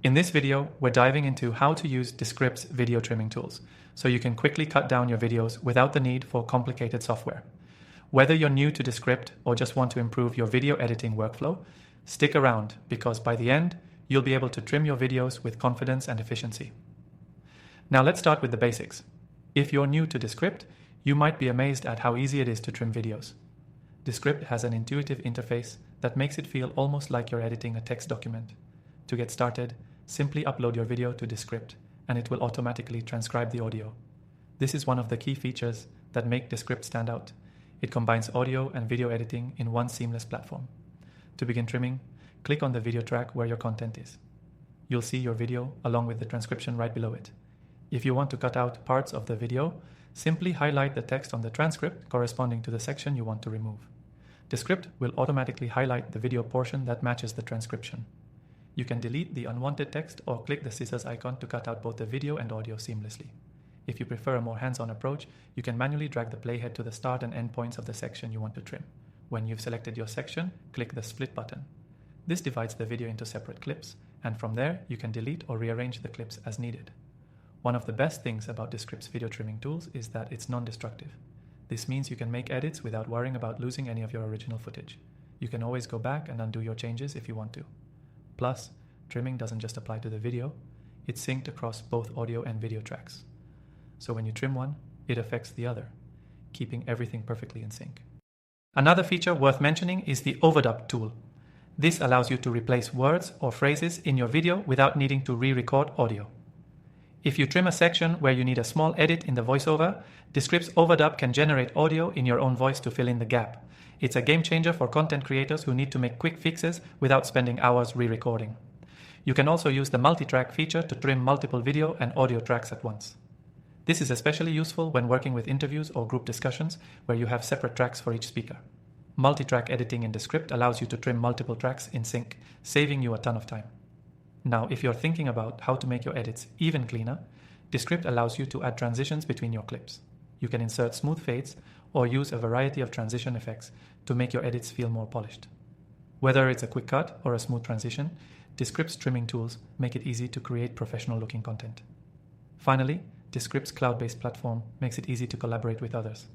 In this video, we're diving into how to use Descript's video trimming tools, so you can quickly cut down your videos without the need for complicated software. Whether you're new to Descript or just want to improve your video editing workflow, stick around because by the end, you'll be able to trim your videos with confidence and efficiency. Now let's start with the basics. If you're new to Descript, you might be amazed at how easy it is to trim videos. Descript has an intuitive interface that makes it feel almost like you're editing a text document. To get started, simply upload your video to Descript and it will automatically transcribe the audio. This is one of the key features that make Descript stand out. It combines audio and video editing in one seamless platform. To begin trimming, click on the video track where your content is. You'll see your video along with the transcription right below it. If you want to cut out parts of the video, simply highlight the text on the transcript corresponding to the section you want to remove. Descript will automatically highlight the video portion that matches the transcription. You can delete the unwanted text or click the scissors icon to cut out both the video and audio seamlessly. If you prefer a more hands-on approach, you can manually drag the playhead to the start and end points of the section you want to trim. When you've selected your section, click the split button. This divides the video into separate clips, and from there, you can delete or rearrange the clips as needed. One of the best things about Descript's video trimming tools is that it's non-destructive. This means you can make edits without worrying about losing any of your original footage. You can always go back and undo your changes if you want to. Plus, trimming doesn't just apply to the video, it's synced across both audio and video tracks. So when you trim one, it affects the other, keeping everything perfectly in sync. Another feature worth mentioning is the overdub tool. This allows you to replace words or phrases in your video without needing to re-record audio. If you trim a section where you need a small edit in the voiceover, Descript's overdub can generate audio in your own voice to fill in the gap. It's a game changer for content creators who need to make quick fixes without spending hours re-recording. You can also use the multi-track feature to trim multiple video and audio tracks at once. This is especially useful when working with interviews or group discussions where you have separate tracks for each speaker. Multi-track editing in Descript allows you to trim multiple tracks in sync, saving you a ton of time. Now, if you're thinking about how to make your edits even cleaner, Descript allows you to add transitions between your clips. You can insert smooth fades or use a variety of transition effects to make your edits feel more polished. Whether it's a quick cut or a smooth transition, Descript's trimming tools make it easy to create professional-looking content. Finally, Descript's cloud-based platform makes it easy to collaborate with others.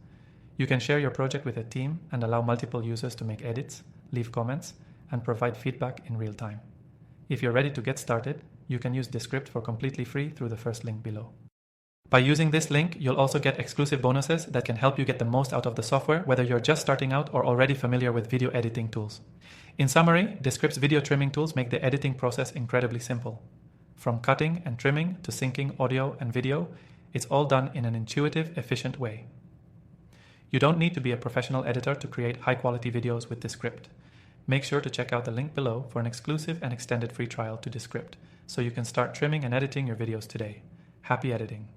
You can share your project with a team and allow multiple users to make edits, leave comments, and provide feedback in real time. If you're ready to get started, you can use Descript for completely free through the first link below. By using this link, you'll also get exclusive bonuses that can help you get the most out of the software, whether you're just starting out or already familiar with video editing tools. In summary, Descript's video trimming tools make the editing process incredibly simple. From cutting and trimming to syncing audio and video, it's all done in an intuitive, efficient way. You don't need to be a professional editor to create high-quality videos with Descript. Make sure to check out the link below for an exclusive and extended free trial to Descript, so you can start trimming and editing your videos today. Happy editing!